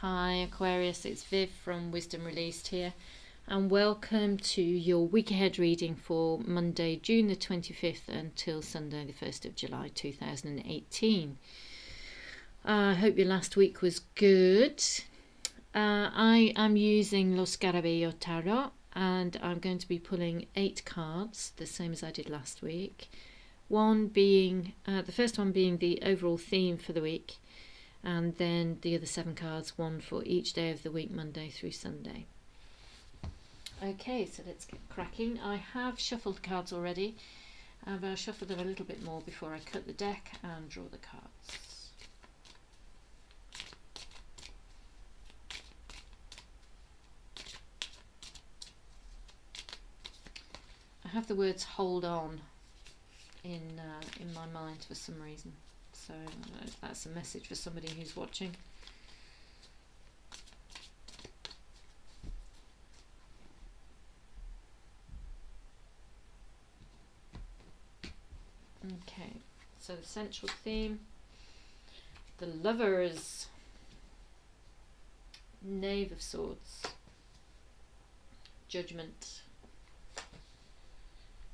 Hi Aquarius, it's Viv from Wisdom Released here, and welcome to your week ahead reading for Monday, June the 25th until Sunday the 1st of July 2018. I hope your last week was good. I am using Lo Scarabeo Tarot, and I'm going to be pulling 8 cards, the same as I did last week. One being, the first one being the overall theme for the week, and then the other 7 cards, one for each day of the week, Monday through Sunday. Okay, so let's get cracking. I have shuffled cards already, but I'll shuffle them a little bit more before I cut the deck and draw the cards. I have the words "hold on" in my mind for some reason. So I don't know if that's a message for somebody who's watching. Okay, so the central theme, the Lovers, Knave of Swords, Judgment,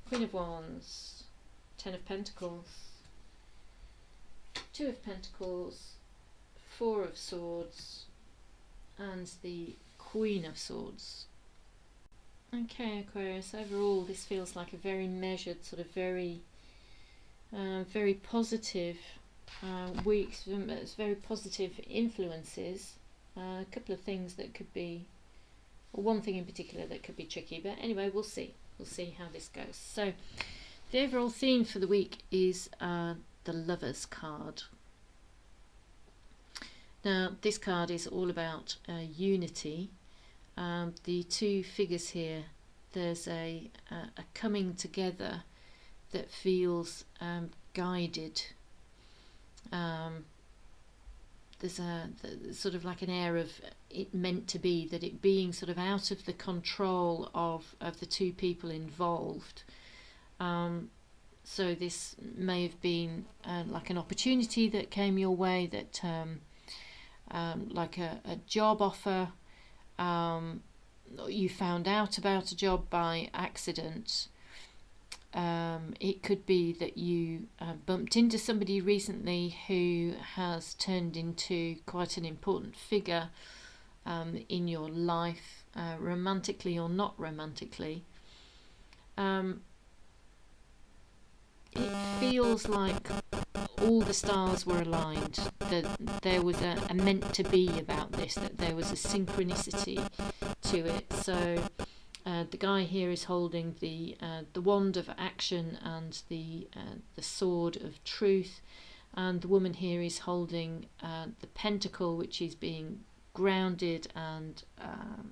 Queen of Wands, Ten of Pentacles, 2 of Pentacles, 4 of Swords, and the Queen of Swords. Okay, Aquarius, overall this feels like a very measured, sort of very positive week. It's very positive influences. A couple of things that could be, or one thing in particular that could be tricky, but anyway, we'll see how this goes. So the overall theme for the week is the Lovers card. Now this card is all about unity. The 2 figures here, there's a coming together that feels guided. There's sort of like an air of it meant to be, that it being sort of out of the control of the 2 people involved. So this may have been like an opportunity that came your way, that like a job offer, you found out about a job by accident. It could be that you bumped into somebody recently who has turned into quite an important figure in your life, romantically or not romantically. It feels like all the stars were aligned, that there was a meant to be about this, that there was a synchronicity to it. So the guy here is holding the wand of action and the sword of truth, and the woman here is holding the pentacle, which is being grounded and I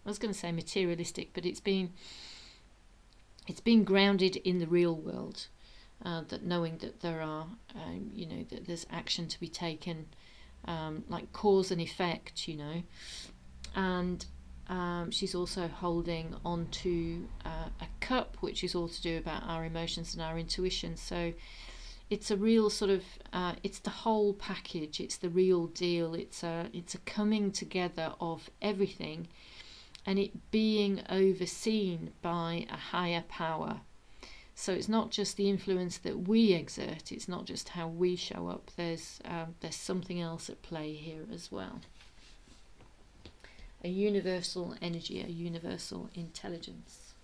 was going to say materialistic, but it's being grounded in the real world. That knowing that there are, that there's action to be taken, like cause and effect, and she's also holding onto a cup, which is all to do about our emotions and our intuition. So it's a real sort of, it's the whole package. It's the real deal. It's a coming together of everything, and it being overseen by a higher power. So it's not just the influence that we exert, it's not just how we show up, there's something else at play here as well. A universal energy, a universal intelligence.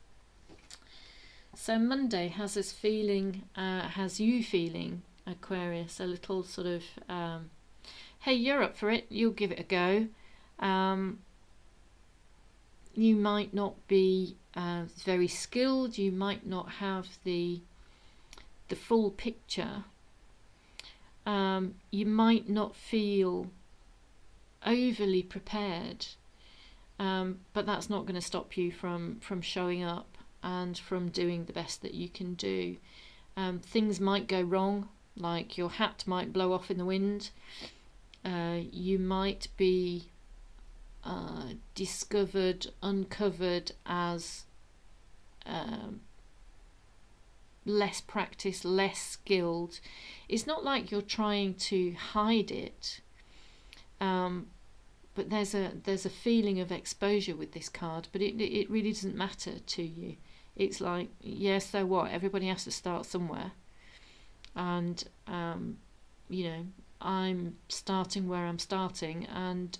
So Monday has us feeling, has you feeling, Aquarius, a little sort of, hey, you're up for it, you'll give it a go. You might not be very skilled, you might not have the full picture, you might not feel overly prepared, but that's not going to stop you from showing up and from doing the best that you can do. Things might go wrong, like your hat might blow off in the wind, you might be uncovered as less practiced, less skilled. It's not like you're trying to hide it. but there's a feeling of exposure with this card, but it really doesn't matter to you. It's like, yes, so what? Everybody has to start somewhere, and I'm starting where I'm starting, and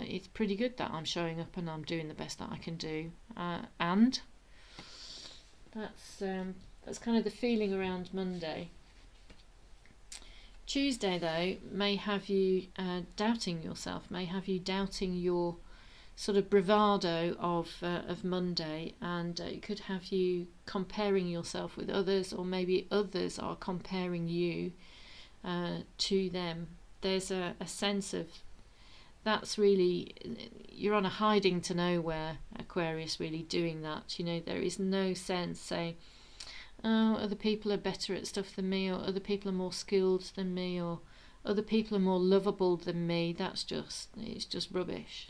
it's pretty good that I'm showing up and I'm doing the best that I can do, and that's kind of the feeling around Monday. Tuesday, though, may have you doubting yourself, may have you doubting your sort of bravado of Monday, and it could have you comparing yourself with others, or maybe others are comparing you to them. There's a sense of that's really, you're on a hiding to nowhere, Aquarius, really doing that. There is no sense saying, oh, other people are better at stuff than me, or other people are more skilled than me, or other people are more lovable than me. It's just rubbish.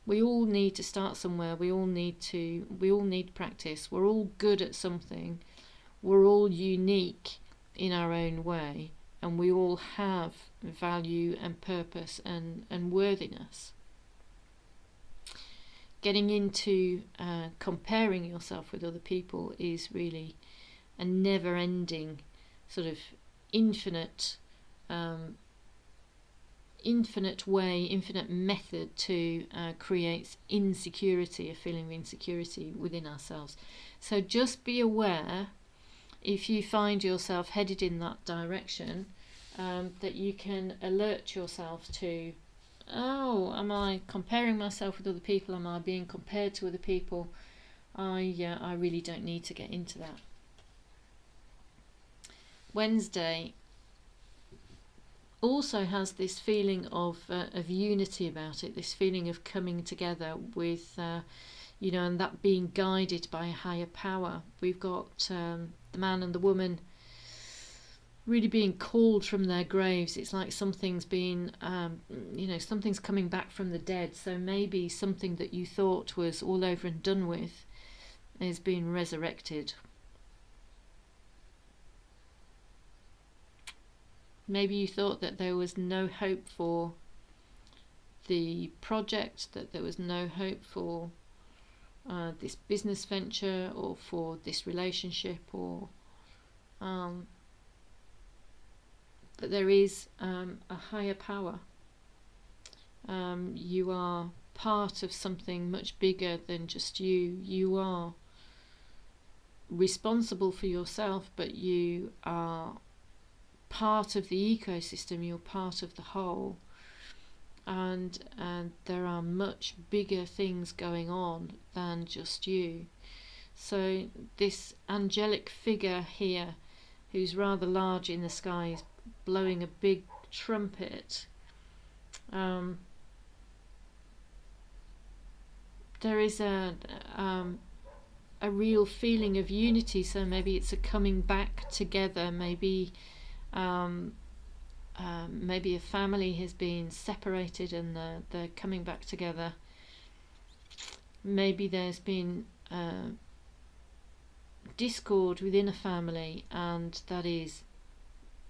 We all need to start somewhere. We all need practice. We're all good at something. We're all unique in our own way, and we all have value and purpose and worthiness. Getting into comparing yourself with other people is really a never-ending sort of infinite method to create insecurity, a feeling of insecurity within ourselves. So just be aware, if you find yourself headed in that direction, that you can alert yourself to, oh, am I comparing myself with other people? Am I being compared to other people? I really don't need to get into that. Wednesday also has this feeling of unity about it, this feeling of coming together with, and that being guided by a higher power. We've got the man and the woman really being called from their graves. It's like something's been, something's coming back from the dead. So maybe something that you thought was all over and done with is being resurrected. Maybe you thought that there was no hope for the project, that there was no hope for this business venture, or for this relationship, or but there is a higher power. You are part of something much bigger than just you. You are responsible for yourself, but you are part of the ecosystem. You're part of the whole, and there are much bigger things going on than just you. So this angelic figure here, who's rather large in the sky, is blowing a big trumpet. There is a real feeling of unity. So maybe it's a coming back together. Maybe maybe a family has been separated and they're coming back together. Maybe there's been discord within a family, and that is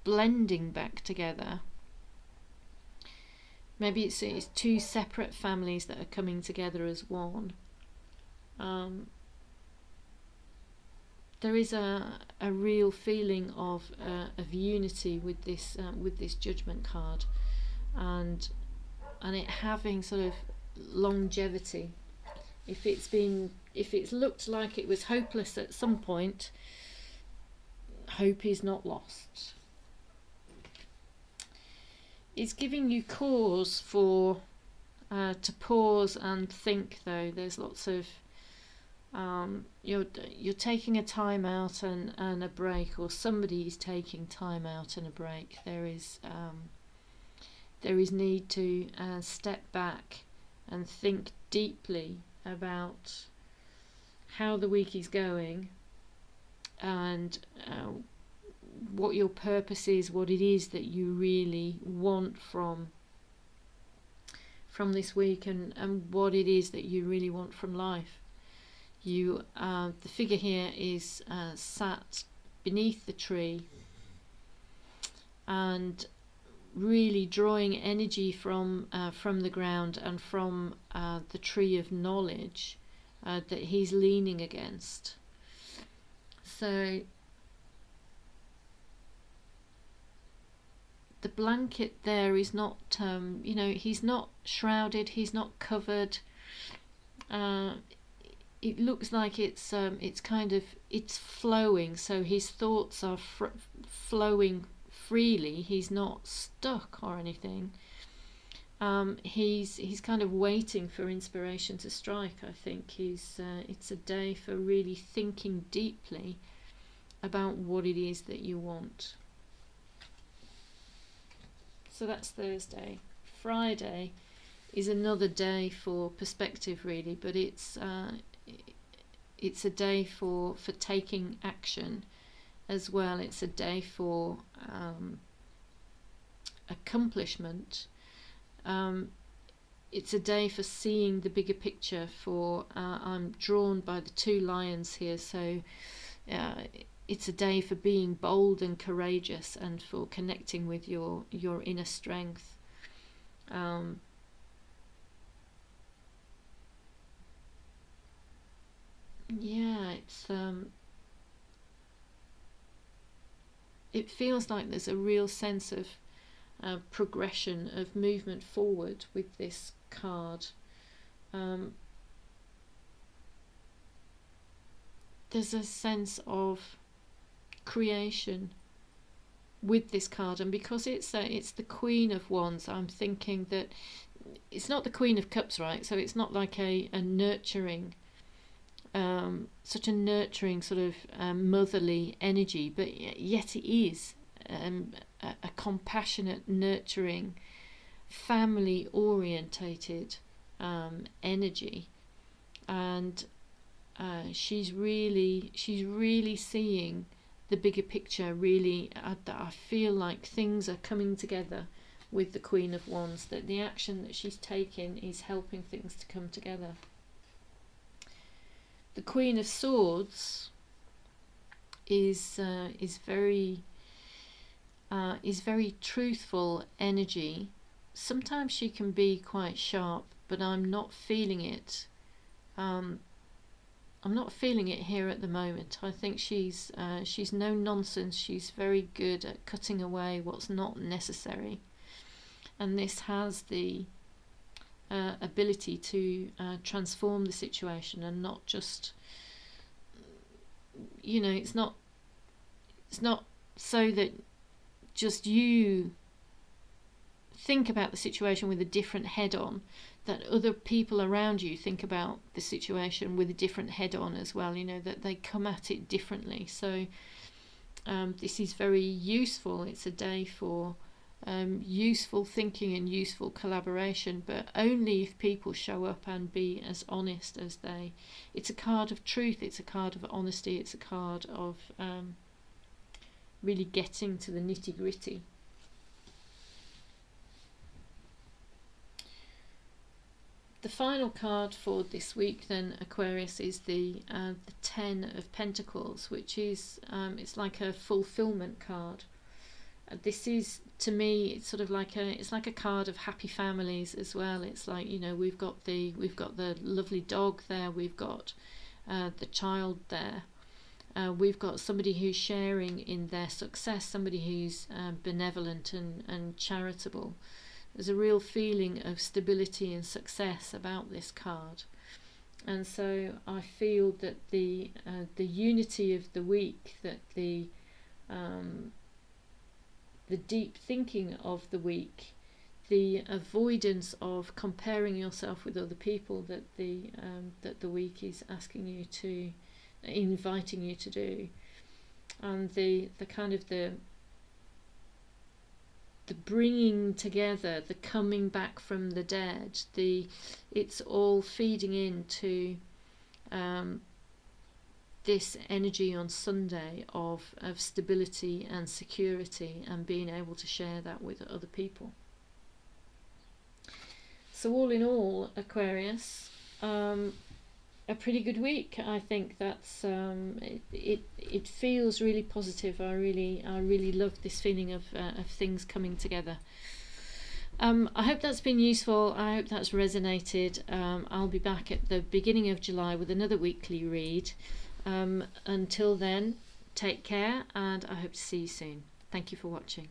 blending back together. Maybe it's two separate families that are coming together as one. There is a real feeling of unity with this Judgment card, and it having sort of longevity. If it's looked like it was hopeless at some point, hope is not lost. It's giving you cause for to pause and think, though. There's lots of you're taking a time out and a break, or somebody's taking time out and a break. There is need to step back and think deeply about how the week is going, and what your purpose is, what it is that you really want from this week, and what it is that you really want from life. The figure here is sat beneath the tree, and really drawing energy from the ground and from the tree of knowledge that he's leaning against. So the blanket there is not, he's not shrouded, he's not covered. It looks like it's flowing, so his thoughts are flowing freely. He's not stuck or anything. He's kind of waiting for inspiration to strike. I think it's a day for really thinking deeply about what it is that you want. So that's Thursday. Friday is another day for perspective, really, but it's a day for taking action as well. It's a day for accomplishment. It's a day for seeing the bigger picture. I'm drawn by the two lions here, so it's a day for being bold and courageous and for connecting with your inner strength. It feels like there's a real sense of progression, of movement forward with this card. There's a sense of creation with this card, and because it's the Queen of Wands, I'm thinking that it's not the Queen of Cups, right? So it's not like a nurturing, such a nurturing sort of motherly energy, but yet it is a compassionate, nurturing, family orientated energy, and she's really seeing the bigger picture. Really, I feel like things are coming together with the Queen of Wands, that the action that she's taking is helping things to come together. The Queen of Swords is very truthful energy. Sometimes she can be quite sharp, but I'm not feeling it. I'm not feeling it here at the moment. I think she's no nonsense. She's very good at cutting away what's not necessary, and this has the ability to transform the situation, and not just, it's not so that just you think about the situation with a different head on, that other people around you think about the situation with a different head on as well, that they come at it differently. So this is very useful. It's a day for useful thinking and useful collaboration, but only if people show up and be as honest as they. It's a card of truth, it's a card of honesty, it's a card of really getting to the nitty-gritty. The final card for this week then, Aquarius, is the Ten of Pentacles, which is it's like a fulfillment card. This is, to me, it's sort of like a card of happy families as well. It's like, we've got the lovely dog there, we've got the child there, we've got somebody who's sharing in their success, somebody who's benevolent and charitable. There's a real feeling of stability and success about this card, and so I feel that the unity of the week, that the deep thinking of the week, the avoidance of comparing yourself with other people, that the week is asking you to, inviting you to do, and the kind of the bringing together, the coming back from the dead, it's all feeding into this energy on Sunday of stability and security, and being able to share that with other people. So all in all, Aquarius, a a pretty good week. I think that's it feels really positive. I really love this feeling of things coming together. I hope that's been useful. I hope that's resonated. I'll be back at the beginning of July with another weekly read. Until then, take care, and I hope to see you soon. Thank you for watching.